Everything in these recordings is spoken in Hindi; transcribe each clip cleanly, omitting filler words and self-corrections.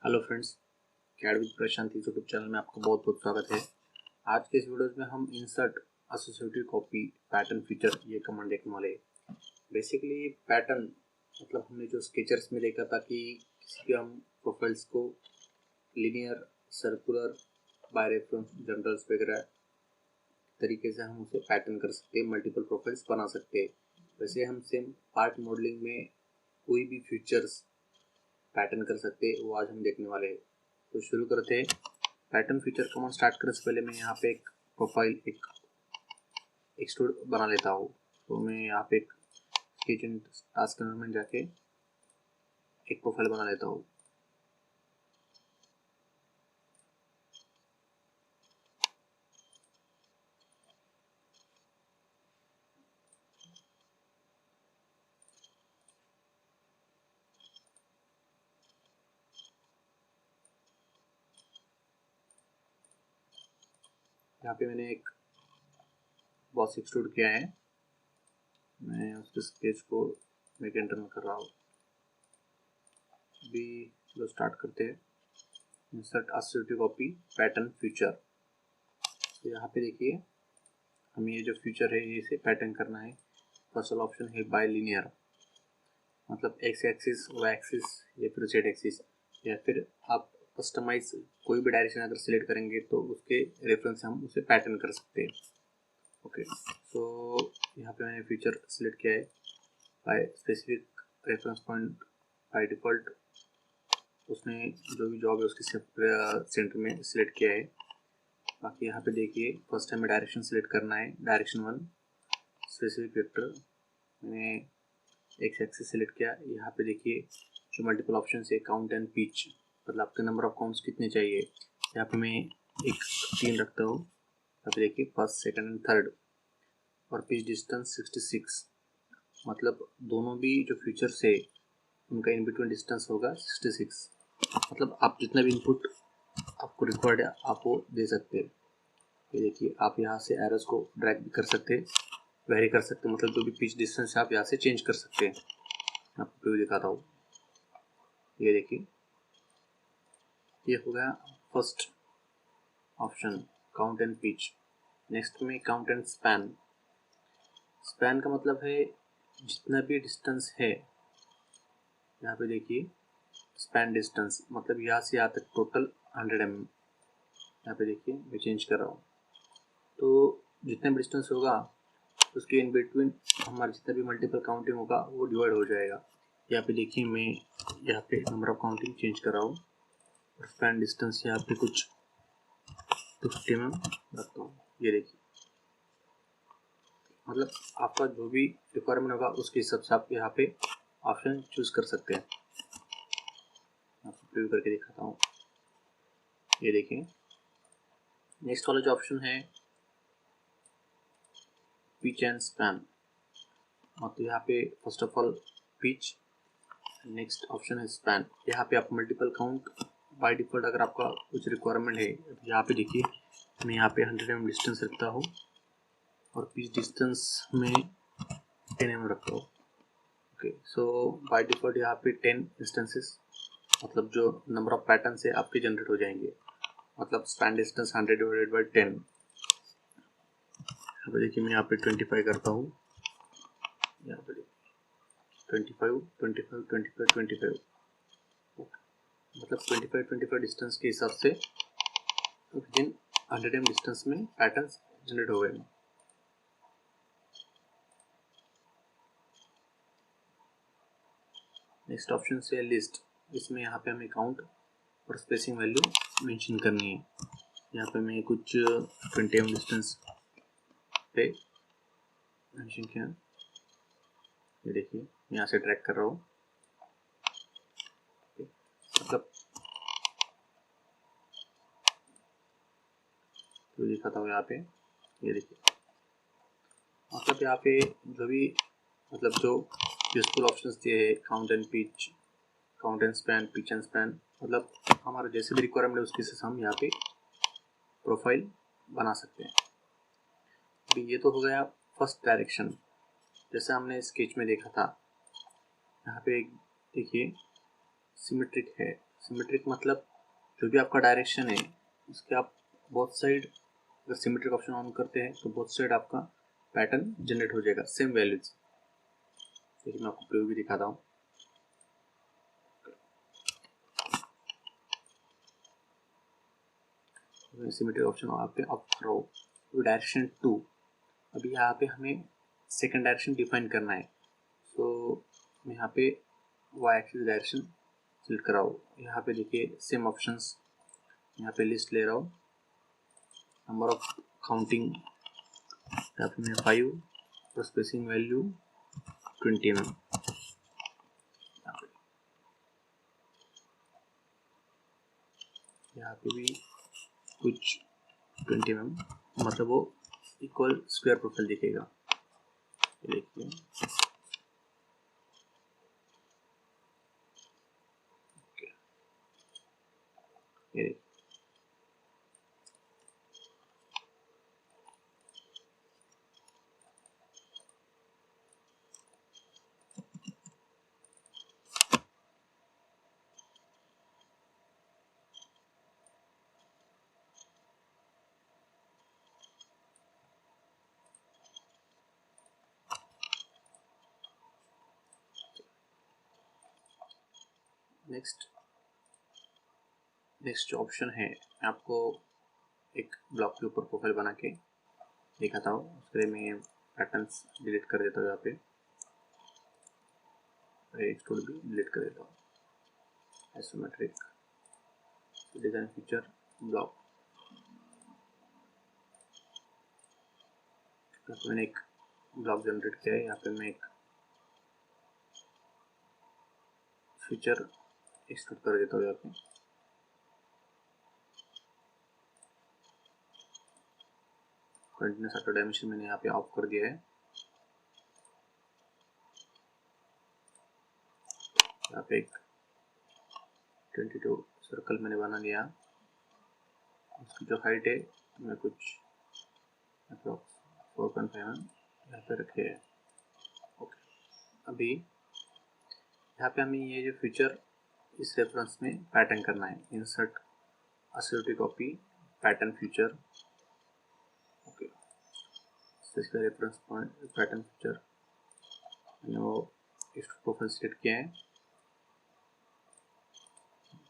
Hello friends, CAD with Prashant YouTube channel में आपका बहुत बहुत स्वागत है। आज के इस वीडियो में हम insert associative copy pattern feature ये कमांड देखने वाले हैं। बेसिकली पैटर्न मतलब हमने जो स्केचर्स में देखा था कि किसी भी हम प्रोफाइल्स को linear, circular, by reference, generals वगैरह तरीके से हम उसे पैटर्न कर सकते हैं, मल्टीपल प्रोफाइल्स बना सकते हैं। वैसे हम सेम पार्ट मॉडलिंग में कोई भी फीचर्स पैटर्न कर सकते हैं, वो आज हम देखने वाले हैं। तो शुरू करते हैं। पैटर्न फीचर कमांड स्टार्ट करने से पहले मैं यहाँ पे एक प्रोफाइल एक एक्सट्रूड बना लेता हूँ। तो मैं यहाँ पे एक स्केच एंड टास्क में जाके एक प्रोफाइल बना लेता हूँ। यहाँ पे मैंने एक बॉक्स एक्सट्रूड किया है। मैं उसके स्केच को मेक एंटर में कर रहा हूँ। अभी चलो स्टार्ट करते हैं। Insert associative copy pattern feature. तो यहाँ पे देखिए हमें ये जो फीचर है इसे पैटर्न करना है। फर्स्ट ऑप्शन है बाय लीनियर, मतलब एक्स एक्सिस, वाई एक्सिस या फिर जेड एक्सिस, या फिर आप कस्टमाइज कोई भी डायरेक्शन अगर सिलेक्ट करेंगे तो उसके रेफरेंस से हम उसे पैटर्न कर सकते हैं। ओके, सो यहाँ पे मैंने फीचर सिलेक्ट किया है by specific reference point. By default उसने जो भी जॉब है उसके सेंटर में सिलेक्ट किया है। बाकी यहाँ पे देखिए फर्स्ट हमें डायरेक्शन सिलेक्ट करना है, डायरेक्शन 1 स्पेसिफिक वेक्टर। मैंने एक्स एक्सिस सेलेक्ट किया। यहाँ पे देखिए जो मल्टीपल ऑप्शन है काउंट एंड पिच, मतलब आपके नंबर ऑफ काउंट्स कितने चाहिए। यहाँ पे मैं एक 3 रखता हूँ। यहाँ पे देखिए फर्स्ट, सेकंड एंड थर्ड। और पिच डिस्टेंस 66, मतलब दोनों भी जो फीचर्स है उनका इन बिटवीन डिस्टेंस होगा 66। मतलब आप जितना भी इनपुट आपको रिक्वायर्ड है आप वो दे सकते हैं। ये देखिए आप यहाँ से एरोस को ड्रैग भी कर सकते हैं, वेरी कर सकते हैं, मतलब जो भी पिच डिस्टेंस है आप यहाँ से चेंज कर सकते हैं। आपको प्रीव्यू दिखाता हूँ। ये देखिए ये हो गया first option, count and pitch. Next में काउंट एंड स्पैन। स्पैन का मतलब है जितना भी डिस्टेंस है। यहाँ पे देखिए स्पैन डिस्टेंस, मतलब यहाँ से यहाँ तक टोटल 100 mm। यहाँ पे देखिए मैं चेंज कर रहा हूँ। तो जितना भी डिस्टेंस होगा उसके इन बिटवीन हमारा जितना भी मल्टीपल काउंटिंग होगा वो डिवाइड हो जाएगा। यहाँ पे देखिए मैं यहाँ पे नंबर ऑफ काउंटिंग चेंज कर रहा हूँ और स्पैन डिस्टेंस यहाँ पे कुछ 250 mm रखता हूँ। ये देखिए मतलब आपका जो भी रिक्वायरमेंट होगा उसके हिसाब से आप यहाँ पे ऑप्शन चूज कर सकते हैं। आपको प्रीव्यू करके दिखाता हूँ। ये देखिए नेक्स्ट वाला जो ऑप्शन है पिच एंड स्पैन, तो यहाँ पे first of all pitch, next option है स्पैन। यहाँ पे आप मल्टीपल काउंट बाय डिफॉल्ट अगर आपका कुछ रिक्वायरमेंट है, यहाँ पे देखिए मैं यहाँ पे 100 mm डिस्टेंस रखता हूँ और पिच डिस्टेंस में 10 mm रखता हूँ। ओके, सो बाय डिफॉल्ट यहाँ पे 10 इंस्टेंसेस, मतलब जो नंबर ऑफ पैटर्न से आपके जनरेट हो जाएंगे, मतलब स्पैन डिस्टेंस 100 डिवाइडेड बाय 10। यहाँ पे देखिए मैं यहाँ पे 25 करता हूँ। यहाँ पे 25, 25, 25, 25, मतलब 25 डिस्टेंस के हिसाब से विद इन 100 mm डिस्टेंस में पैटर्न्स जनरेट हो गए। नेक्स्ट ऑप्शन से लिस्ट, इसमें यहाँ पे हमें काउंट और स्पेसिंग वैल्यू मेंशन करनी है। यहाँ पे मैं कुछ 20 mm डिस्टेंस पे मेंशन किया। ये देखिए यहाँ से ट्रैक कर रहा हूँ, मतलब तो दिखाता हूँ यहाँ पे। ये देखिए मतलब यहाँ पे जो भी मतलब जो यूजफुल ऑप्शंस दिए है, count and pitch, count and span, pitch and span, मतलब हमारा जैसे भी रिक्वायरमेंट है उसके हिसाब से हम यहाँ पे प्रोफाइल बना सकते हैं। अभी ये तो हो गया फर्स्ट डायरेक्शन, जैसे हमने स्केच में देखा था। यहाँ पे देखिए सिमेट्रिक है, सिमेट्रिक मतलब जो भी आपका डायरेक्शन है उसके आप बोथ साइड अगर सिमेट्रिक ऑप्शन ऑन करते हैं तो बोथ साइड आपका पैटर्न जनरेट हो जाएगा सेम वैल्यूज। देखिए मैं आपको प्रीव्यू भी दिखाता हूँ। सिमेट्रिक ऑप्शन आप पे ऑफ करो तो डायरेक्शन 2। अभी यहाँ पे हमें सेकंड डायरेक्शन डिफाइन करना है। तो मैं यहाँ पे वाई एक्सिस डायरेक्शन सिलेक्ट कर रहा हूँ। यहाँ पे देखिए सेम ऑप्शंस, यहाँ पे लिस्ट ले रहा हूँ। नंबर ऑफ काउंटिंग यहाँ पे मैं 5 और स्पेसिंग वैल्यू 20 mm। यहाँ पे भी कुछ 20 mm, मतलब वो इक्वल स्क्वायर प्रोफाइल दिखेगा। ये देखिए ये नेक्स्ट ऑप्शन है। मैं आपको एक ब्लॉक के ऊपर प्रोफाइल बना के दिखाता हूँ। उसके लिए मैं पैटर्न्स डिलीट कर देता हूँ। यहाँ पे एक्सट्रूड भी डिलीट कर देता हूँ। आइसोमेट्रिक डिजाइन फीचर ब्लॉक, मैंने एक ब्लॉक जनरेट किया है। यहाँ पे मैं एक फीचर एक्सट्रूड कर देता हूँ। यहाँ पे कंटिन्यूस ऑटो डायमेंशन मैंने यहाँ पे ऑफ कर दिया है। यहाँ पे एक 22 सर्कल मैंने बना लिया। उसकी जो हाइट है मैं कुछ अप्रॉक्स 4.5 यहाँ पे रखे है। ओके, अभी यहाँ पे हमें ये जो फीचर इस रेफरेंस में पैटर्न करना है। Insert associative copy pattern feature. Okay, इसका रेफरेंस पॉइंट पैटर्न फीचर मैंने वो इस प्रोफाइल सेलेक्ट किया है।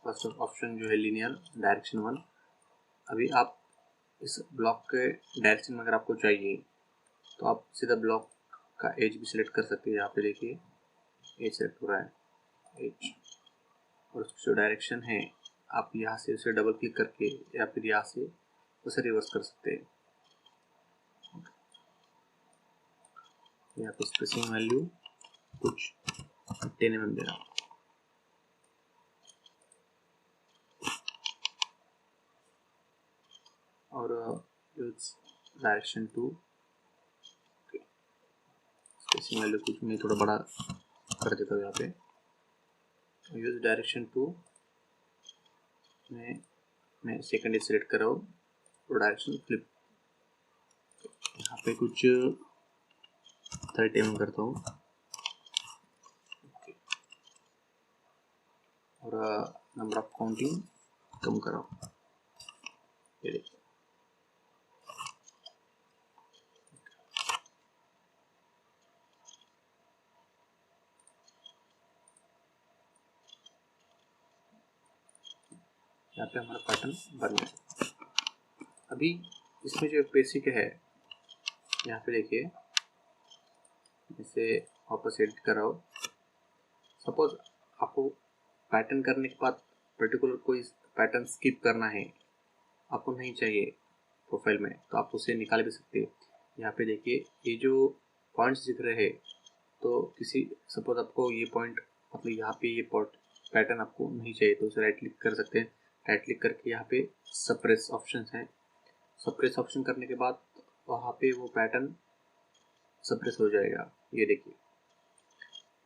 फर्स्ट ऑप्शन जो है लीनियर डायरेक्शन 1। अभी आप इस ब्लॉक के डायरेक्शन में अगर आपको चाहिए तो आप सीधा ब्लॉक का एज भी सिलेक्ट कर सकते हैं। यहाँ पे देखिए एज सेलेक्ट हो रहा है, एज, और उसकी जो डायरेक्शन है आप यहाँ से उसे डबल क्लिक करके या फिर यहाँ से उसे रिवर्स कर सकते हैं। यहाँ पे स्पेसिंग वैल्यू कुछ 10 mm दे रहा हूँ। और यूज डायरेक्शन 2, स्पेसिंग वैल्यू कुछ मैं थोड़ा बड़ा कर देता हूँ। यहाँ पे यूज डायरेक्शन 2 में मैं सेकंड सिलेक्ट कर रहा हूँ और डायरेक्शन फ्लिप। यहाँ पे कुछ 30 mm करता हूँ और नंबर ऑफ काउंटिंग कम कर रहा हूँ। ये देखिए यहाँ पे हमारा पैटर्न बन गया। अभी इसमें जो बेसिक है यहाँ पे देखिए, इसे वापस एडिट कर रहा हूँ। सपोज आपको पैटर्न करने के बाद पर्टिकुलर कोई पैटर्न स्किप करना है, आपको नहीं चाहिए प्रोफाइल में, तो आप उसे निकाल भी सकते हैं। यहाँ पे देखिए ये जो पॉइंट्स दिख रहे हैं, तो किसी सपोज आपको ये पॉइंट मतलब यहाँ पे ये पैटर्न आपको नहीं चाहिए तो उसे राइट क्लिक कर सकते हैं। राइट क्लिक करके यहाँ पे सप्रेस ऑप्शन है। सप्रेस ऑप्शन करने के बाद वहाँ पे वो पैटर्न सप्रेस हो जाएगा। ये देखिए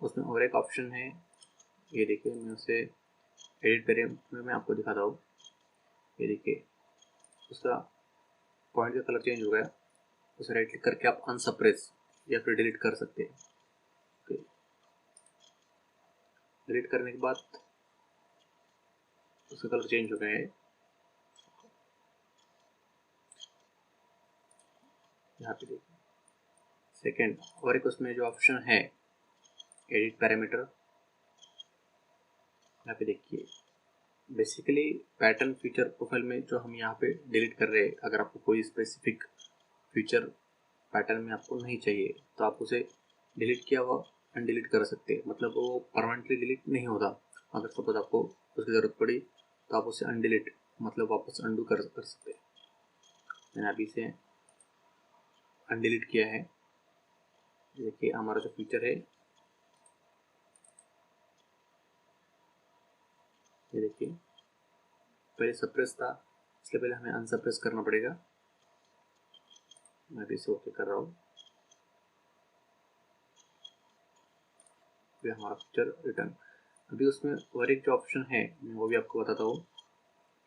उसमें और एक ऑप्शन है, ये देखिए मैं उसे एडिट वेरिएंट में मैं आपको दिखाता हूँ। ये देखिए उसका पॉइंट का कलर चेंज हो गया। उसे राइट क्लिक करके आप अनसप्रेस या फिर डिलीट कर सकते हैं। डिलीट करने के बाद उसका कलर चेंज हो गया है। यहाँ पे देखिए सेकेंड, और एक उसमें जो ऑप्शन है एडिट पैरामीटर, यहाँ पे देखिए बेसिकली पैटर्न फीचर प्रोफाइल में जो हम यहाँ पे डिलीट कर रहे हैं, अगर आपको कोई स्पेसिफिक फीचर पैटर्न में आपको नहीं चाहिए तो आप उसे डिलीट किया हुआ अनडिलीट कर सकते हैं, मतलब वो परमानेंटली डिलीट नहीं होता। अगर सपोज आपको उसकी ज़रूरत पड़ी तो आप उसे अनडिलीट मतलब वापस अंडू कर सकते हैं। मैंने अभी इसे अनडिलीट किया है। देखिए हमारा जो फीचर है ये देखिए पहले सप्रेस था, इसलिए पहले हमें अनसप्रेस करना पड़ेगा। मैं भी इसे ओके कर रहा हूँ। ये हमारा फीचर रिटर्न। अभी उसमें और एक जो ऑप्शन है वो भी आपको बताता हूँ।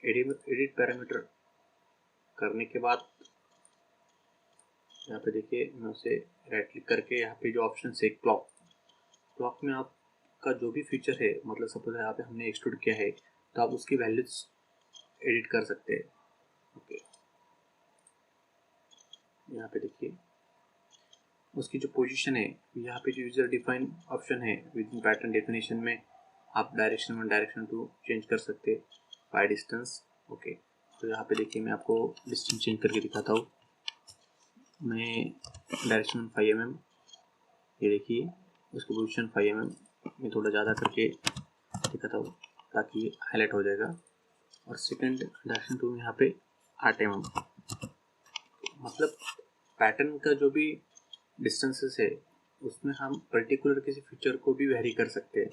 एडिट पैरामीटर करने के बाद यहाँ पे देखिए मैं उसे राइट क्लिक करके यहाँ पे जो ऑप्शन है क्लॉक में आपका जो भी फीचर है, मतलब सपोज यहाँ पे हमने एक्सट्रूड किया है तो आप उसकी वैल्यूज एडिट कर सकते हैं। ओके, यहाँ पे देखिए उसकी जो पोजीशन है, यहाँ पे जो यूजर डिफाइन ऑप्शन है विद इन पैटर्न डेफिनेशन में आप डायरेक्शन 1 डायरेक्शन 2 चेंज कर सकते हैं बाय डिस्टेंस। ओके, तो यहाँ पे देखिए मैं आपको डिस्टेंस चेंज करके दिखाता हूँ। मैं डायरेक्शन 5 mm, ये देखिए उसकी पोजीशन 5 mm में थोड़ा ज़्यादा करके दिखाता हूँ ताकि हाईलाइट हो जाएगा। और सेकंड डायरेक्शन 2 में यहाँ पे 8 mm, मतलब पैटर्न का जो भी डिस्टेंसेस है उसमें हम पर्टिकुलर किसी फीचर को भी वेरी कर सकते हैं।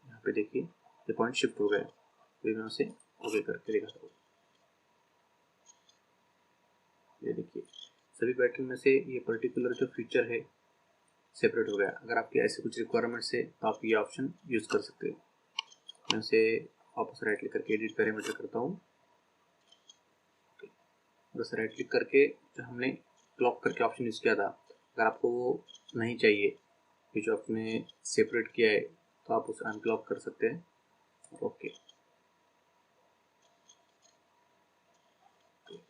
यहाँ पे देखिए ये पॉइंट शिफ्ट हो गया, तो मैं उसे ओके करके दिखाता हूँ। ये देखिए सभी पैटर्न में से ये पर्टिकुलर जो फीचर है सेपरेट हो गया। अगर आपकी ऐसे कुछ रिक्वायरमेंट्स है तो आप ये ऑप्शन यूज़ कर सकते हो। मैं उसे वापस राइट क्लिक करके एडिट पैरामीटर करता हूँ। बस राइट क्लिक करके जो हमने क्लॉक करके ऑप्शन यूज़ किया था, अगर आपको वो नहीं चाहिए ये जो आपने सेपरेट किया है तो आप उसे अनक्लॉक कर सकते हैं। ओके,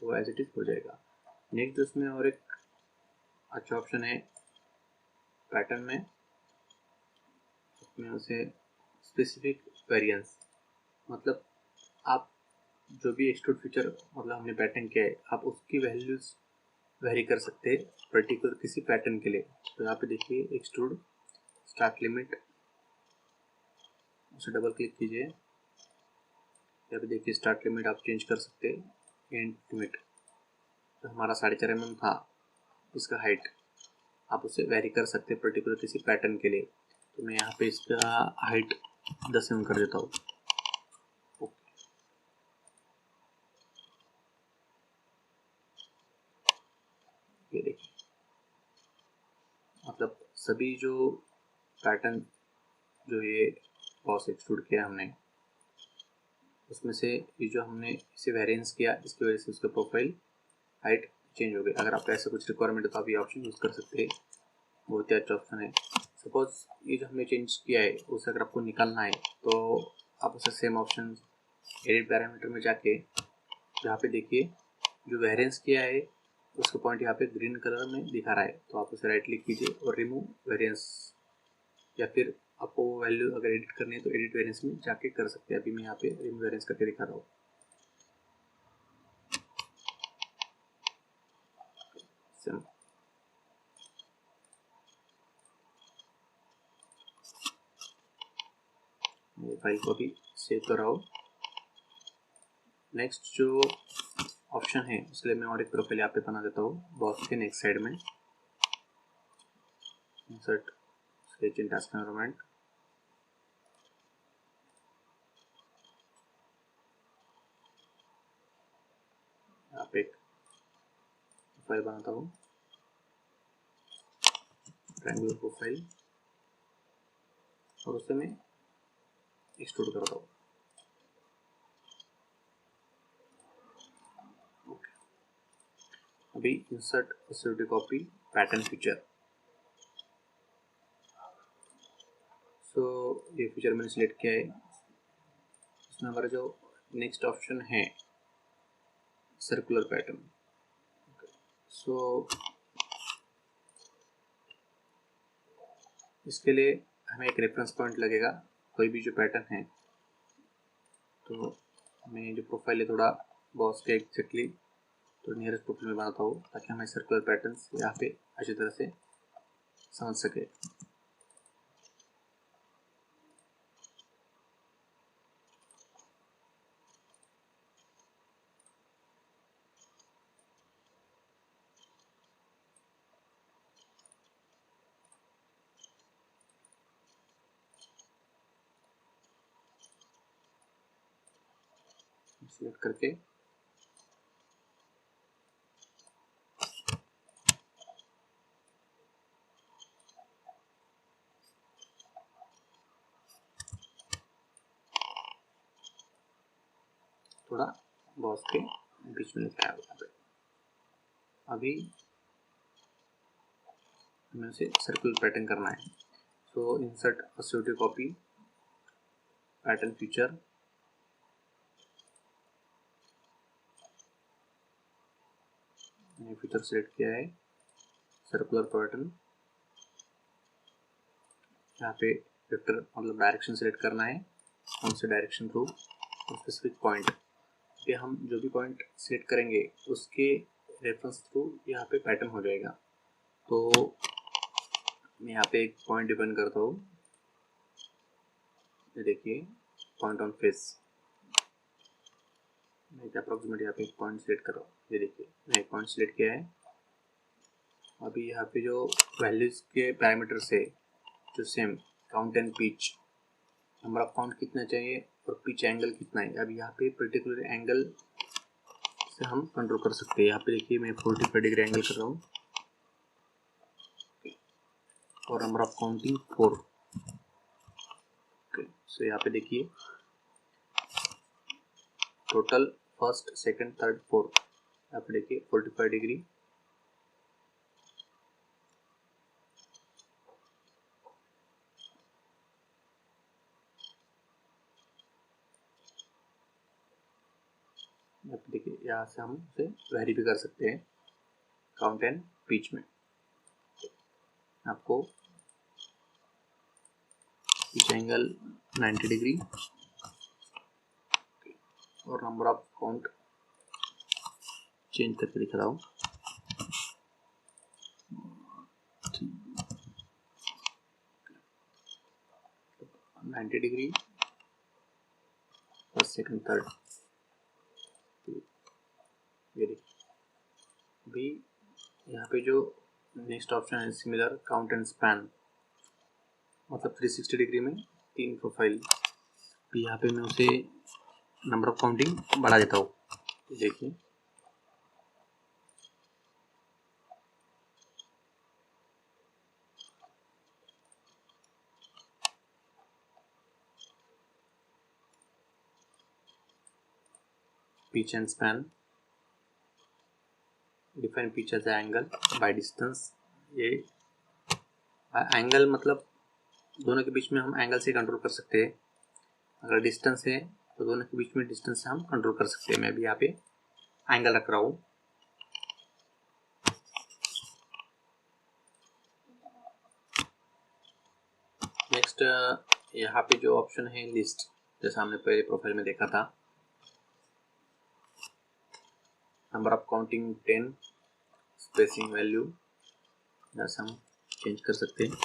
तो एज इट इज हो जाएगा। नेक्स्ट उसमें और एक अच्छा ऑप्शन है पैटर्न में, उसमें उसे स्पेसिफिक वेरिएंस, मतलब आप जो भी एक्सट्रूड फीचर मतलब हमने पैटर्न किया है आप उसकी वैल्यूज वेरी कर सकते हैं पर्टिकुलर किसी पैटर्न के लिए। तो यहाँ पे देखिए एक्सट्रूड स्टार्ट लिमिट, उसे डबल क्लिक कीजिए। यहाँ पे देखिए स्टार्ट लिमिट आप चेंज कर सकते हैं। एंड लिमिट तो हमारा 4.5 mm था, इसका हाइट आप उसे वेरी कर सकते हैं पर्टिकुलर किसी पैटर्न के लिए। तो मैं यहाँ पे इसका हाइट 10 mm कर देता हूँ। ये देखिए मतलब सभी जो पैटर्न जो ये बॉस एक्सट्रूड किया हमने उसमें से ये जो हमने इसे वेरिएंस किया इसकी वजह से उसका प्रोफाइल हाइट चेंज हो गई। अगर आपका ऐसा कुछ रिक्वायरमेंट है तो आप ये ऑप्शन यूज़ कर सकते हैं, बहुत ही अच्छा ऑप्शन है। सपोज ये जो हमने चेंज किया है उसे अगर आपको निकालना है तो आप उसे सेम ऑप्शन एडिट पैरामीटर में जाके यहाँ पे देखिए जो वेरिएंस किया है उसका पॉइंट यहाँ पे ग्रीन कलर में दिखा रहा है, तो आप उसे राइट क्लिक कीजिए और रिमूव वेरिएंस, या फिर आपको वैल्यू अगर एडिट करनी है तो एडिट वेरिएंस में जाके कर सकते हैं। अभी मैं यहाँ पे रिमूव वेरिएंस करके दिखा रहा हूँ। ये फाइल को भी सेव कर रहा हूँ। नेक्स्ट जो ऑप्शन है उसके लिए मैं और एक प्रोफाइल यहाँ पे बना देता हूँ बॉक्स के नेक्स्ट साइड में। इंसर्ट स्केच इन टास्क एनवायरनमेंट, यहाँ पे एक प्रोफाइल बनाता हूँ ट्रायंगुलर प्रोफाइल और उसे मैं एक्सट्रूड करता हूँ। अभी insert security copy pattern feature, so ये फीचर मैंने सिलेक्ट किया है। इसमें हमारा जो नेक्स्ट ऑप्शन है सर्कुलर पैटर्न। सो इसके लिए हमें एक रेफरेंस पॉइंट लगेगा, कोई भी जो पैटर्न है। तो मैं जो प्रोफाइल है थोड़ा बॉस के एक्जैक्टली तो नियरेस्ट प्रोफाइल में बनाता हूँ, ताकि हमें सर्कुलर पैटर्न्स यहाँ पे अच्छी तरह से समझ सके। सिलेक्ट करके थोड़ा बॉस के बीच में लेके आया। अभी हमें उसे सर्कुलर पैटर्न करना है। So insert associative copy pattern feature, feature select किया है, सर्कुलर पैटर्न। यहाँ पे वेक्टर मतलब डायरेक्शन सेलेक्ट करना है, कौन से डायरेक्शन थ्रू, स्पेसिफिक पॉइंट पे हम जो भी पॉइंट सेलेक्ट करेंगे उसके रेफरेंस थ्रू यहाँ पे पैटर्न हो जाएगा। तो मैं यहाँ पे एक पॉइंट डिपेंड करता हूँ, ये देखिए पॉइंट ऑन फेस। मैं अप्रोक्सीमेट यहाँ पे एक पॉइंट सेलेक्ट कर रहा हूँ, ये देखिए मैं एक पॉइंट सेलेक्ट किया है। अभी यहाँ पे जो वैल्यूज के पैरामीटर्स है जो same count and pitch, number of count कितना चाहिए और पिच एंगल कितना है। अब यहाँ पे पर्टिकुलर एंगल से हम कंट्रोल कर सकते हैं। यहाँ पे देखिए मैं 45 डिग्री एंगल कर रहा हूँ और नंबर ऑफ काउंटिंग 4। सो यहाँ पे देखिए total first second third fourth, यहाँ पे देखिए 45 डिग्री। देखिए यहाँ से हम उसे वेरी भी कर सकते हैं काउंट एंड पिच में। आपको पिच एंगल 90 डिग्री और नंबर ऑफ काउंट चेंज करके दिख रहा हूँ। 90 डिग्री फर्स्ट सेकंड थर्ड। ये देखिए अभी यहाँ पे जो नेक्स्ट ऑप्शन है सिमिलर काउंट एंड स्पैन, मतलब 360 डिग्री में 3 प्रोफाइल। भी यहाँ पे मैं उसे नंबर ऑफ काउंटिंग बढ़ा देता हूँ, देखिए pitch and span, define pitch as angle by distance. ये एंगल मतलब दोनों के बीच में हम एंगल से कंट्रोल कर सकते हैं। अगर डिस्टेंस है तो दोनों के बीच में डिस्टेंस से हम कंट्रोल कर सकते हैं। मैं भी यहाँ पे एंगल रख रहा हूँ। नेक्स्ट यहाँ पे जो ऑप्शन है लिस्ट, जैसा हमने पहले प्रोफाइल में देखा था, number of counting 10, spacing value जैसा हम चेंज कर सकते हैं।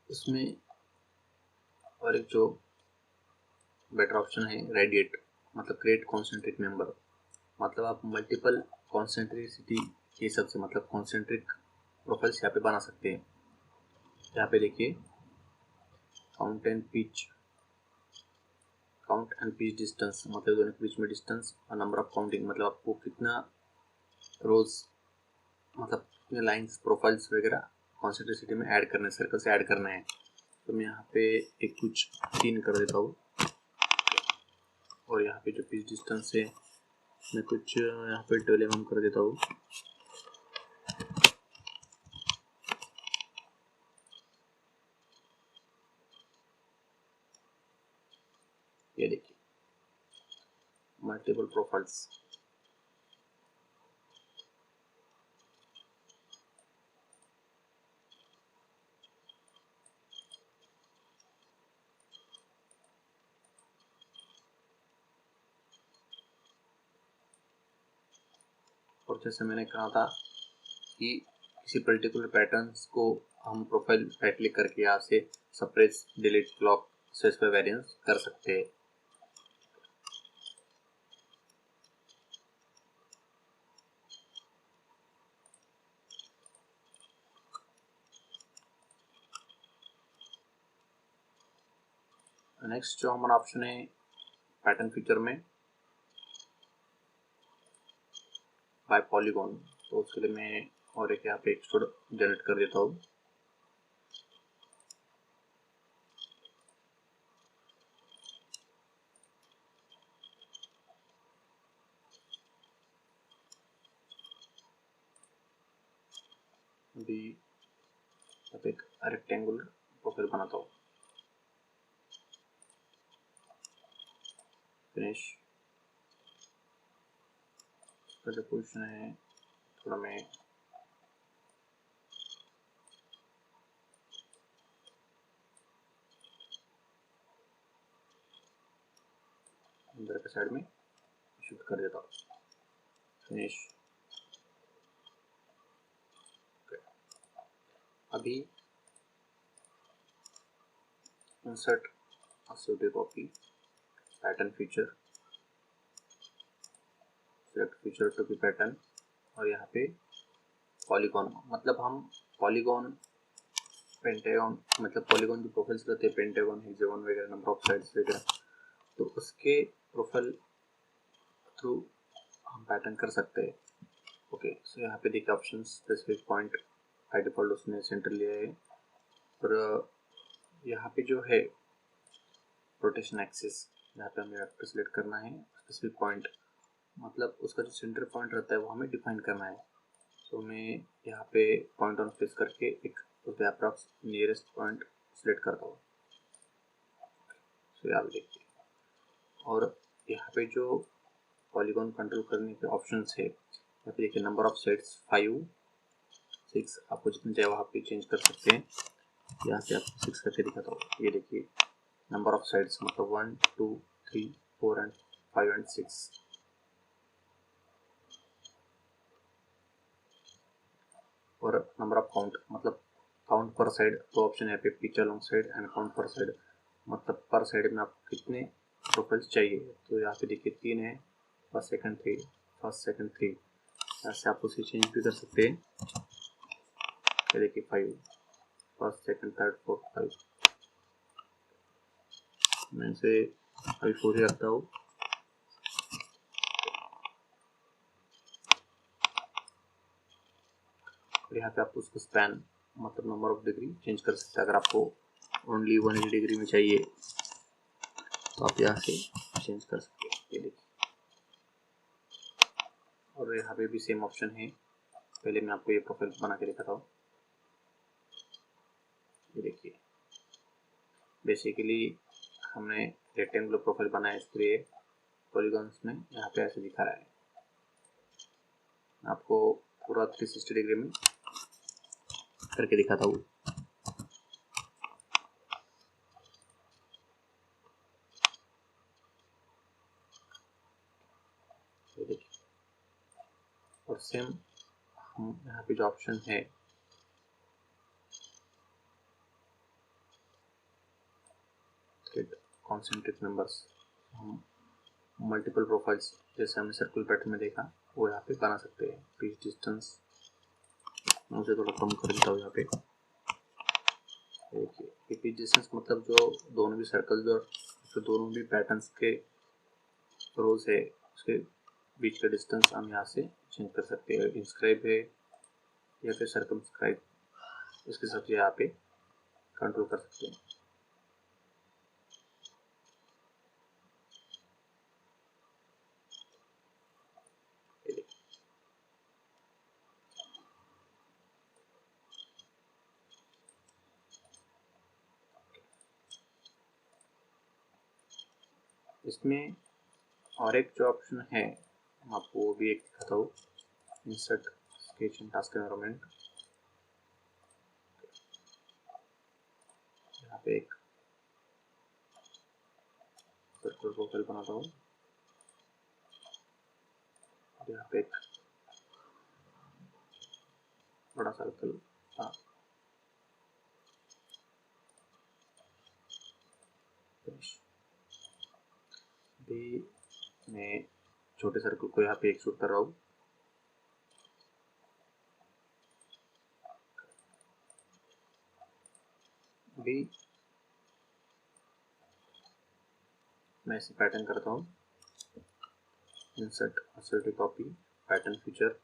इसमें और एक जो बेटर ऑप्शन है रेडिएट, मतलब क्रिएट कॉन्सेंट्रिक मेंबर, मतलब आप मल्टीपल कॉन्सेंट्रिसिटी के हिसाब से मतलब कॉन्सेंट्रिक प्रोफाइल्स यहाँ पे बना सकते हैं। यहाँ पे देखिए count and pitch, count and pitch distance मतलब दोनों के बीच में डिस्टेंस, और नंबर ऑफ काउंटिंग मतलब आपको कितना रोज मतलब ये लाइंस प्रोफाइल्स वगैरह कॉन्सेंट्रिसिटी में ऐड करना है, सर्कल से ऐड करना है। तो मैं यहाँ पे एक कुछ 3 कर देता हूँ, और यहाँ पे जो पिच डिस्टेंस है मैं कुछ यहाँ पे 12 mm कर देता हूँ। ये देखिए मल्टीपल प्रोफाइल्स। और जैसे मैंने कहा था कि किसी पर्टिकुलर पैटर्न्स को हम प्रोफाइल राइट क्लिक करके यहाँ से suppress, delete, block, specify variance कर सकते हैं। नेक्स्ट जो हमारा ऑप्शन है पैटर्न फीचर में बाय पॉलीगॉन, तो उसके लिए मैं और एक यहाँ पे एक्सट्रूड जनरेट कर देता हूँ। अभी अब एक रेक्टेंगुलर प्रोफाइल बनाता हूँ। फिनिश का जो पोजिशन है थोड़ा मैं अंदर के साइड में शिफ्ट कर देता हूँ। फिनिश। अभी insert SVT copy, pattern feature, select feature to be pattern, और यहाँ पे पॉलीगॉन, मतलब हम पॉलीगॉन, पेंटागन, मतलब पॉलीगॉन जो प्रोफाइल्स रहते हैं पेंटागन, हेक्सागन वगैरह, नंबर ऑफ साइड्स वगैरह, तो उसके प्रोफाइल थ्रू हम पैटर्न कर सकते हैं। ओके, सो यहाँ पे देखिए option specific point by default उसने सेंटर लिया है, और यहाँ पे जो है रोटेशन एक्सिस, यहाँ पे हमें वेक्टर सिलेक्ट करना है। स्पेसिफिक पॉइंट मतलब उसका जो सेंटर पॉइंट रहता है वो हमें डिफाइन करना है। तो मैं यहाँ पे पॉइंट ऑन प्लेस करके एक उसके अप्रॉक्स नियरेस्ट पॉइंट सिलेक्ट करता हूँ। तो यहाँ पे देखिए, और यहाँ पे जो पॉलीगॉन कंट्रोल करने के ऑप्शंस है, यहाँ पे देखिए नंबर ऑफ सेट्स 5, 6, आपको जितने चाहिए वहाँ पे चेंज कर सकते हैं। यहाँ से आपको 6 करके दिखाता हूँ। ये देखिए नंबर ऑफ साइड्स मतलब 1, 2, 3, 4 एंड 5 एंड 6। और नंबर ऑफ काउंट मतलब काउंट पर साइड, तो ऑप्शन है पे pitch along side and count पर साइड, मतलब पर साइड में आपको कितने प्रोफाइल्स चाहिए। तो यहाँ पे देखिए 3 है, फर्स्ट सेकंड 3, फर्स्ट सेकंड 3। ऐसे आप उसे चेंज भी कर सकते हैं। ये देखिए 5, फर्स्ट सेकंड थर्ड फोर्थ 5। मैं इसे अभी 4 ही रखता हूँ। और यहाँ पे आप उसको स्पैन मतलब नंबर ऑफ डिग्री चेंज कर सकते हैं। अगर आपको ओनली 180 डिग्री में चाहिए तो आप यहाँ से चेंज कर सकते हैं। ये देखिए, और यहाँ पे भी सेम ऑप्शन है। पहले मैं आपको ये प्रोफाइल बना के दिखाता हूँ। ये देखिए बेसिकली हमने रेक्टेंगुलर प्रोफाइल बनाया, इसलिए पॉलीगॉन्स में यहाँ पे ऐसे दिखा रहा है। आपको पूरा 360 डिग्री में करके दिखाता हूँ। ये देखिए, और सेम हम यहाँ पे जो ऑप्शन है कॉन्सेंट्रिक नंबर्स, हम मल्टीपल प्रोफाइल्स जैसे हमने सर्कुलर पैटर्न में देखा वो यहाँ पे बना सकते हैं। पिच डिस्टेंस मुझे थोड़ा कम कर देता हूँ यहाँ पे। देखिए पिच डिस्टेंस मतलब जो दोनों भी सर्कल जो दोनों भी पैटर्न्स के रोज है उसके बीच का डिस्टेंस हम यहाँ से चेंज कर सकते हैं। इंस्क्राइब है, या फिर सर्कमस्क्राइब, इसके साथ यहाँ पे कंट्रोल कर सकते हैं। इसमें और एक जो ऑप्शन है आपको वो भी एक दिखाता हूँ, इंसर्ट स्केच इन टास्क एनवायरनमेंट। यहाँ पे एक सर्कल प्रोफाइल बनाता हूँ, यहाँ पे एक बड़ा सर्कल, हाँ भी मैं छोटे सर्कल को यहाँ पे एक्सट्रूड कर रहा हूँ। भी मैं इसे पैटर्न करता हूँ, insert assertive copy pattern feature.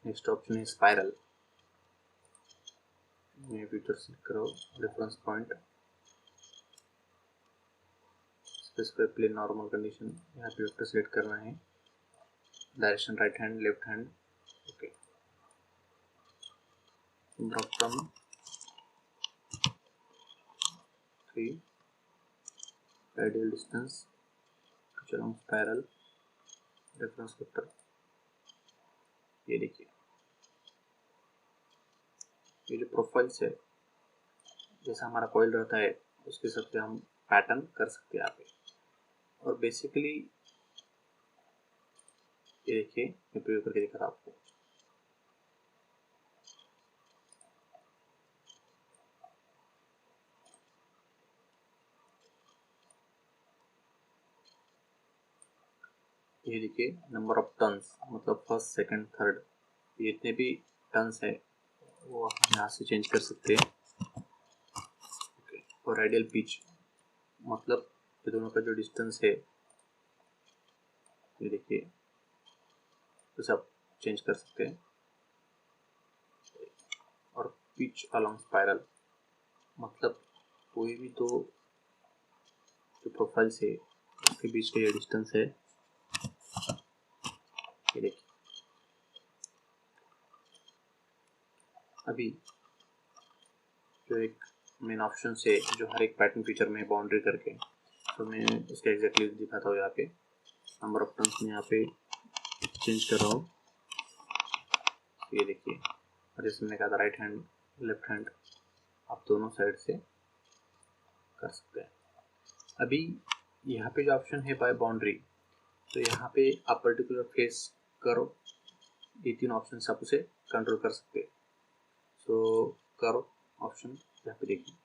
Next option है स्पाइरल। मैं फीचर सेलेक्ट करो, reference point, specify plane normal condition, यहाँ पे वेक्टर सेलेक्ट करना है, direction right hand left hand, okay. Drop from 3 radial distance, चलो स्पाइरल, रेफरेंस वेक्टर। ये देखिए, ये जो प्रोफाइल्स है, जैसा हमारा कॉइल रहता है उसके हिसाब से हम पैटर्न कर सकते हैं यहाँ पे। और बेसिकली ये देखिए, मैं प्रयोग करके दिखा रहा आपको। ये देखिए, नंबर ऑफ टर्न्स, मतलब फर्स्ट सेकंड थर्ड, ये इतने भी टर्न्स है वो हम यहाँ से चेंज कर सकते हैं, ओके। और रेडियल पिच, मतलब ये दोनों का जो डिस्टेंस है, ये देखिए, तो सब चेंज कर सकते हैं। और पिच अलोंग स्पाइरल, मतलब कोई भी दो जो प्रोफाइल्स है उसके बीच का ये डिस्टेंस है, ये देखिए। अभी जो एक मेन ऑप्शन से जो हर एक पैटर्न फीचर में बाउंड्री करके, तो मैं इसका एग्जैक्टली दिखाता हूँ। यहाँ पे नंबर ऑफ टर्न्स में यहाँ पे चेंज कर रहा हूँ, ये देखिए। और जैसे मैंने कहा था राइट हैंड लेफ्ट हैंड, आप दोनों साइड से कर सकते हैं। अभी यहाँ पे जो ऑप्शन है बाय बाउंड्री, तो यहाँ पे आप पर्टिकुलर फेस करो, ये तीन ऑप्शन से आप उसे कंट्रोल कर सकते हैं। सो करो ऑप्शन यहाँ पे देखिए,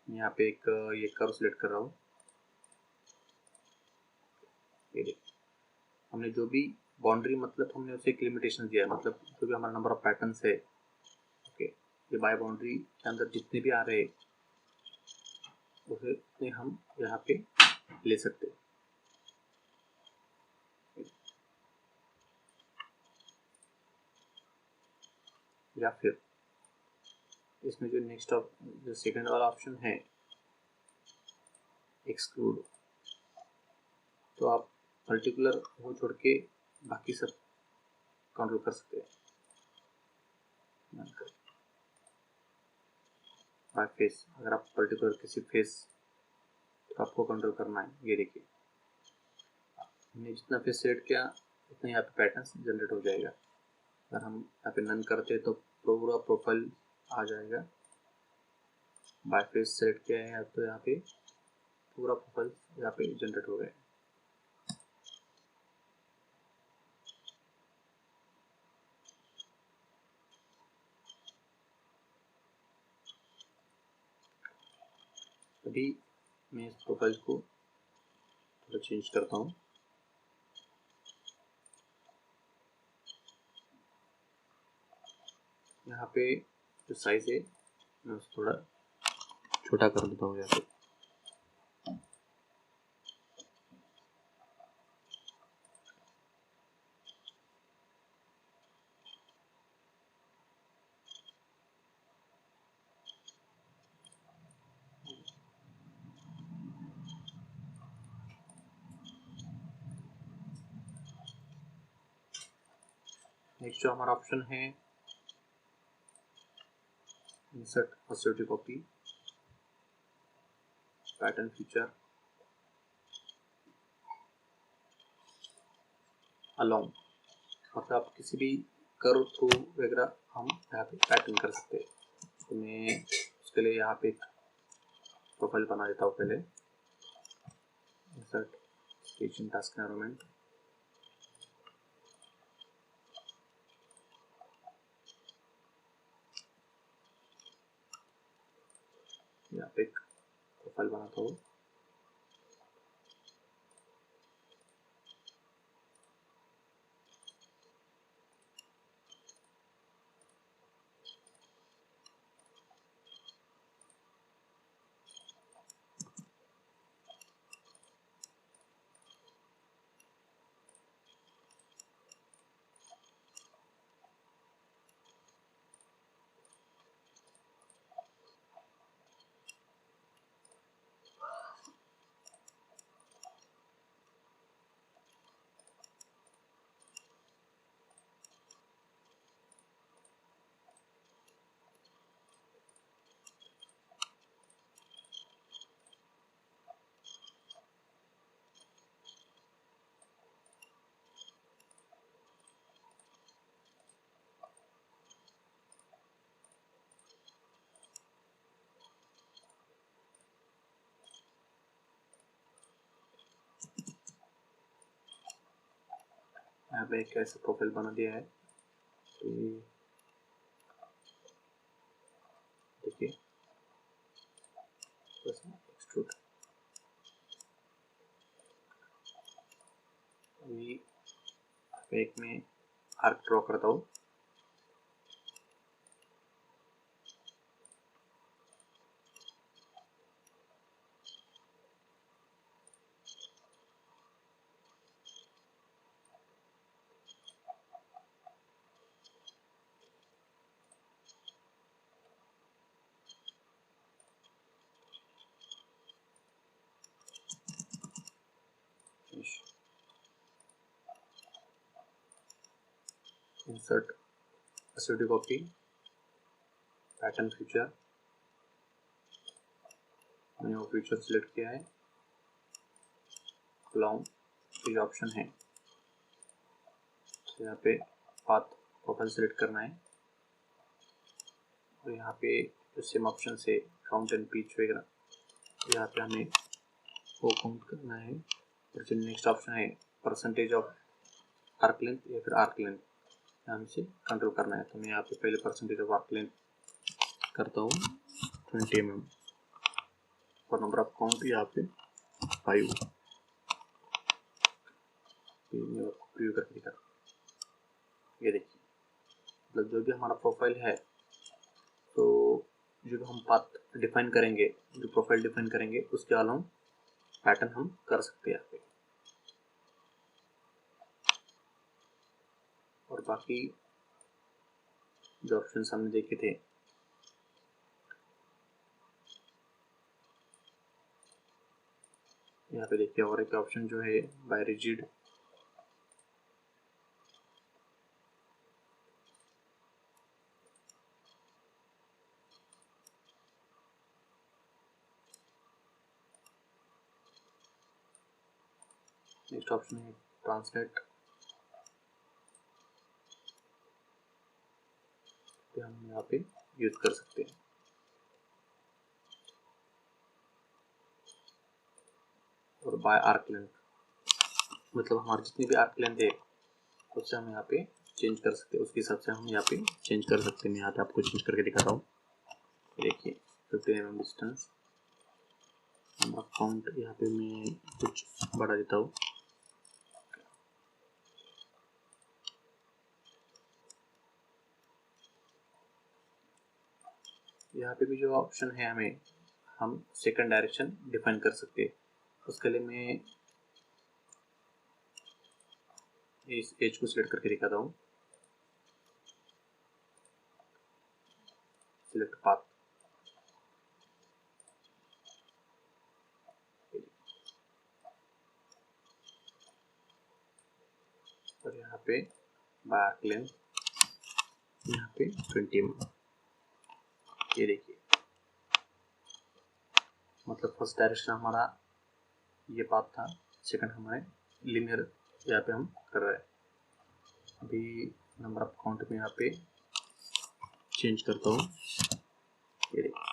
मैं यहाँ पे एक ये कर्व सिलेक्ट कर रहा हूँ, ये देखिए। हमने जो भी बाउंड्री, मतलब हमने उसे एक लिमिटेशन दिया है, मतलब जो भी हमारा नंबर ऑफ पैटर्न्स है, ओके, ये बाय बाउंड्री के अंदर जितने भी आ रहे हैं उसे हम यहाँ पे ले सकते हैं। या फिर इसमें जो नेक्स्ट जो सेकंड वाला ऑप्शन है एक्सक्लूड, तो आप पर्टिकुलर वो छोड़ के बाकी सब कंट्रोल कर सकते हैं। बाय फेस, अगर आप पर्टिकुलर किसी फेस तो आपको कंट्रोल करना है, ये देखिए हमने जितना फेस सेलेक्ट किया उतना यहाँ पे पैटर्न जनरेट हो जाएगा। अगर हम यहाँ पे नन करते तो पूरा प्रोफाइल आ जाएगा। बाय फेस सेलेक्ट किया है तो यहाँ पे पूरा प्रोफाइल यहाँ पे जनरेट हो गया। अभी मैं इस प्रोफाइल को थोड़ा चेंज करता हूँ, यहाँ पे जो साइज है मैं उसको थोड़ा छोटा कर देता हूँ यहाँ पे। नेक्स्ट जो हमारा ऑप्शन है insert associative copy pattern feature along, मतलब आप किसी भी कर्व थ्रू वगैरह हम यहाँ पे पैटर्न कर सकते हैं। तो मैं उसके लिए यहाँ पे एक प्रोफाइल बना देता हूँ पहले। इंसर्ट स्केचिंग टास्क एनवायरनमेंट, यहाँ पे एक प्रोफाइल बनाता हूँ। यहाँ पे एक ऐसा प्रोफाइल बना दिया है। तो देखिए एक्सट्रूड, अभी एक में आर्क ड्रॉ करता हूँ। Insert associative copy pattern feature, मैंने वो फीचर सिलेक्ट किया है। अलोंग ये ऑप्शन है, तो यहाँ पे पाथ प्रोफाइल सिलेक्ट करना है और यहाँ पे जो सेम ऑप्शन से काउंट एंड पिच वगैरह यहाँ पे हमें वो काउंट करना है। और जो नेक्स्ट ऑप्शन है परसेंटेज ऑफ आर्क लेंथ या फिर आर्क लेंथ, हमसे कंट्रोल करना है। तो मैं यहाँ पे पहले परसेंटेज ऑफ आर्क लेंथ करता हूँ 20 mm और नंबर ऑफ काउंट यहाँ पे 5। प्रीव्यू करके दिखा, ये देखिए मतलब जो भी हमारा प्रोफाइल है, तो जो हम पाथ डिफाइन करेंगे, जो प्रोफाइल डिफाइन करेंगे उसके अलावा पैटर्न हम कर सकते हैं यहाँ पे। और बाकी जो ऑप्शन हमने देखे थे, यहाँ पे देखिए और एक ऑप्शन जो है बाय रिजिड, नेक्स्ट ऑप्शन है ट्रांसलेट, हम यहाँ पे यूज कर सकते हैं। और बाय आर्क लेंथ, मतलब हमारी जितनी भी आर्क लेंथ है उससे हम यहाँ पे चेंज कर सकते हैं, उसके हिसाब से हम यहाँ पे चेंज कर सकते हैं। मैं यहाँ पे आपको चेंज करके दिखाता हूँ। देखिए 15 mm डिस्टेंस, काउंट यहाँ पे मैं कुछ बढ़ा देता हूँ। यहाँ पे भी जो ऑप्शन है हमें, हम सेकंड डायरेक्शन डिफाइन कर सकते हैं। उसके लिए मैं इस एज को सिलेक्ट करके दिखाता हूँ। सिलेक्ट पाथ, और यहाँ पे बाय आर्क लेंथ पे 20 mm। ये देखिए, मतलब फर्स्ट डायरेक्शन हमारा ये पाथ था, सेकंड हमारे लिनियर यहाँ पे हम कर रहे हैं। अभी नंबर ऑफ काउंट में यहाँ पे चेंज करता हूँ। ये देखिए,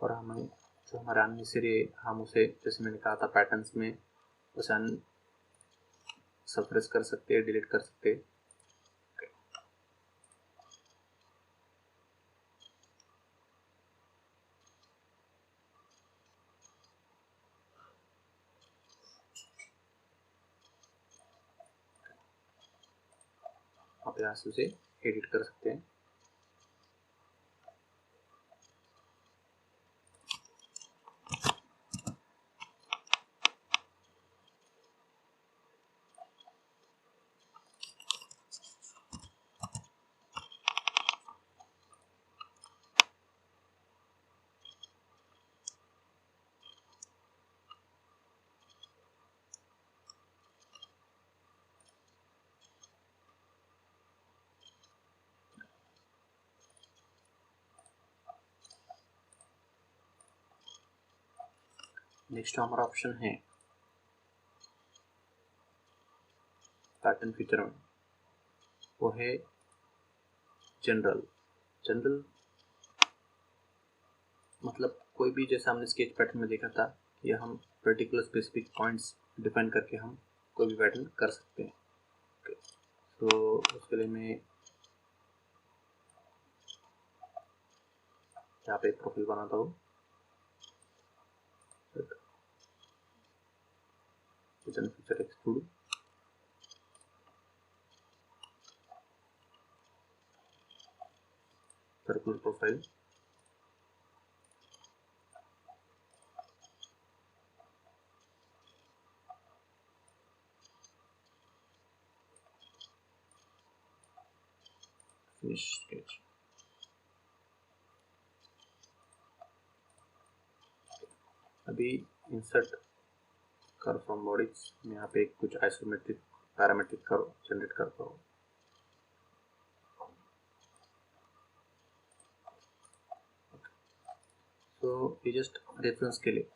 और हमें जो हमारे अननेसेसरी हम उसे, जैसे मैंने कहा था पैटर्न्स में, उसे सप्रेस कर सकते हैं, डिलीट कर सकते हैं। आप यहाँ से उसे एडिट कर सकते हैं। नेक्स्ट हमारा ऑप्शन है पैटर्न फीचर में, वो है जनरल। जनरल मतलब कोई भी, जैसा हमने स्केच पैटर्न में देखा था कि हम पर्टिकुलर स्पेसिफिक पॉइंट्स डिफाइन करके हम कोई भी पैटर्न कर सकते हैं। तो उसके लिए मैं यहाँ पे एक प्रोफाइल बनाता हूँ। Feature exclude, circular profile, finish sketch. अभी इंसर्ट कर्व फ्रॉम बॉडीज में यहाँ पे कुछ आइसोमेट्रिक पैरामेट्रिक कर्व जनरेट करता हूँ। तो ये जस्ट रेफरेंस के लिए।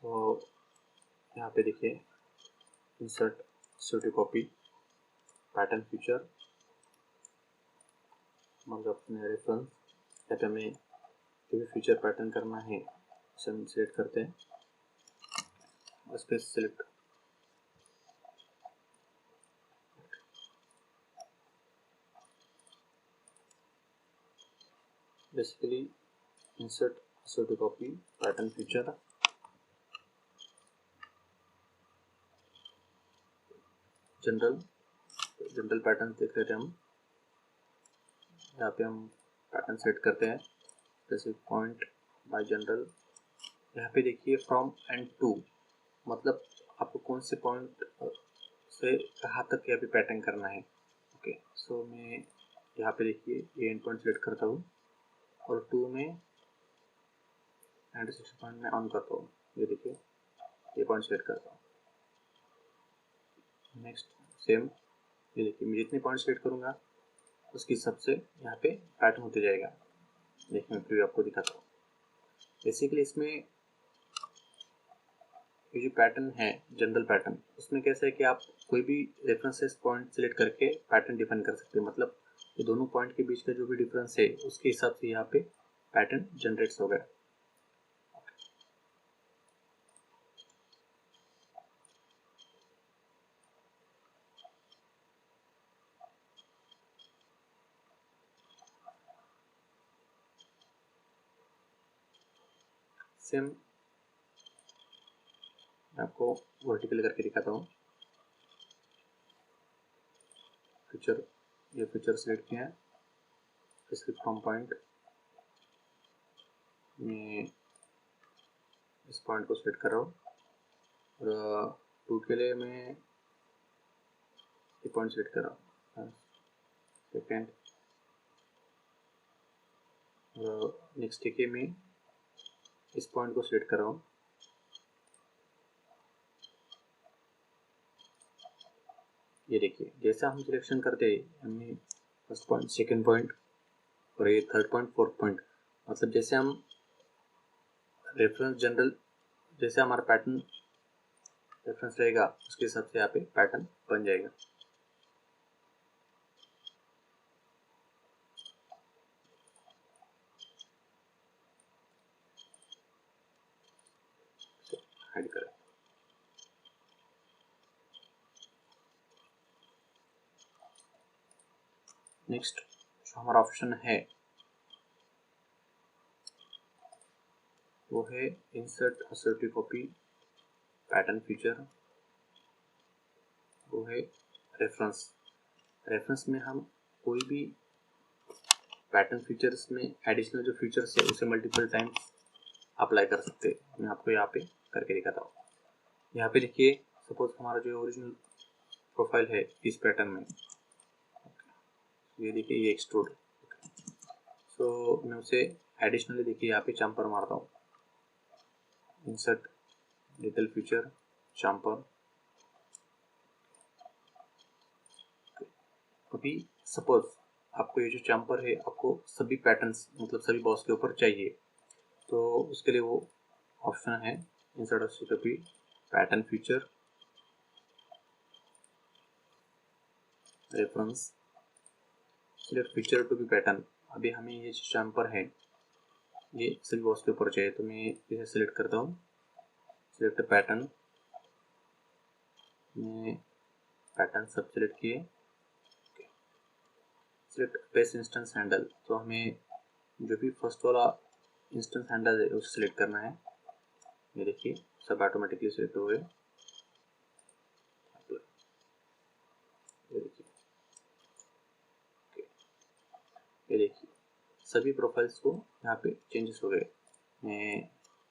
तो यहाँ पे देखिए, इंसर्ट सूटी कॉपी पैटर्न फीचर मतलब रेफरेंस, यहाँ पे हमें जो भी फीचर पैटर्न करना है उसे हम सिलेक्ट करते हैं। उस पर सिलेक्ट, बेसिकली इंसर्ट सूटी copy pattern feature, general pattern देख रहे थे हम। यहाँ पे हम पैटर्न सेट करते हैं, जैसे पॉइंट बाय जनरल। यहाँ पे देखिए फ्रॉम एंड टू, मतलब आपको कौन से पॉइंट से कहाँ तक यहाँ पे पैटर्न करना है। ओके, सो मैं यहाँ पे देखिए ये एंड पॉइंट सेलेक्ट करता हूँ और टू में एंड सेक्शन पॉइंट में ऑन करता हूँ। ये देखिए, ये पॉइंट सेलेक्ट करता हूँ। नेक्स्ट सेम, ये देखिए मैं जितने पॉइंट सेलेक्ट करूँगा उसकी सबसे यहाँ पे पैटर्न होते जाएगा। देखिए मैं प्रीव्यू आपको दिखाता हूँ। बेसिकली इसमें ये जो पैटर्न है जनरल पैटर्न, उसमें कैसा है कि आप कोई भी रेफरेंसेस पॉइंट सेलेक्ट करके पैटर्न डिफाइन कर सकते हैं। मतलब ये दोनों पॉइंट के बीच का जो भी डिफरेंस है उसके हिसाब से यहाँ पे पैटर्न जनरेट्स हो गया। सेम मैं आपको वर्टिकल करके दिखाता हूँ। फीचर, ये फीचर सेलेक्ट किया है, स्पेसिफिक फ्रॉम पॉइंट में इस पॉइंट को सेट कर रहा हूँ और टू के लिए मैं ये पॉइंट सेट कर रहा हूँ सेकेंड और नेक्स्ट के मैं इस पॉइंट को सेट कर रहा हूँ। ये देखिए जैसा हम सिलेक्शन करते हैं हमने फर्स्ट पॉइंट, सेकेंड पॉइंट और ये थर्ड पॉइंट, फोर्थ पॉइंट, मतलब जैसे हम रेफरेंस जनरल जैसे हमारा पैटर्न रेफरेंस रहेगा उसके हिसाब से यहाँ पे पैटर्न बन जाएगा। हाइड करें। नेक्स्ट जो हमारा ऑप्शन है वो है insert assertive copy pattern feature, वो है रेफरेंस। रेफरेंस में हम कोई भी पैटर्न फीचर्स में एडिशनल जो फीचर्स है उसे मल्टीपल टाइम्स अप्लाई कर सकते हैं। मैं आपको यहाँ पे करके दिखाता हूँ। यहाँ पे देखिए सपोज हमारा जो ओरिजिनल प्रोफाइल है इस पैटर्न में, ये देखिए ये एक्सट्रूड, सो मैं उसे एडिशनली देखिए यहाँ पे चाम्पर मारता हूँ, इंसर्ट डिटेल फीचर चाम्पर। अभी सपोज आपको ये जो चाम्पर है आपको सभी पैटर्न्स मतलब सभी बॉक्स के ऊपर चाहिए, तो उसके लिए वो ऑप्शन है insert assertive pattern feature reference select feature to be pattern. अभी हमें ये जो चाम्पर है ये सभी बॉक्स के ऊपर चाहिए, तो मैं इसे सिलेक्ट करता हूँ, सिलेक्ट पैटर्न, मैं पैटर्न सब सिलेक्ट किए, सिलेक्ट बेस्ट इंस्टेंस हैंडल, तो हमें जो भी फर्स्ट वाला इंस्टेंस हैंडल है उसे सिलेक्ट करना है। ये देखिए सब ऑटोमेटिकली सिलेक्ट हो गए। ये देखिए ये देखिए सभी प्रोफाइल्स को यहाँ पे चेंजेस हो गए। मैं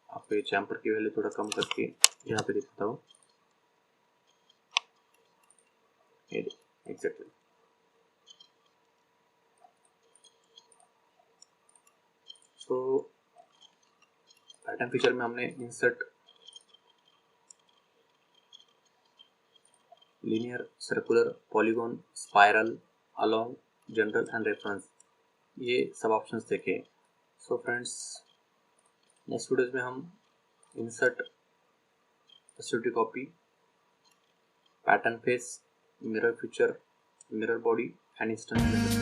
आपको चैम्पर की वैल्यू थोड़ा कम करके यहाँ पे दिखाता हूँ। ये देखिए एग्जैक्टली तो पैटर्न फीचर में हमने insert linear, circular, polygon, spiral, along, general and reference, ये सब ऑप्शंस देखे। सो फ्रेंड्स नेक्स्ट वीडियोज में हम insert assertive copy pattern face mirror feature mirror body and instance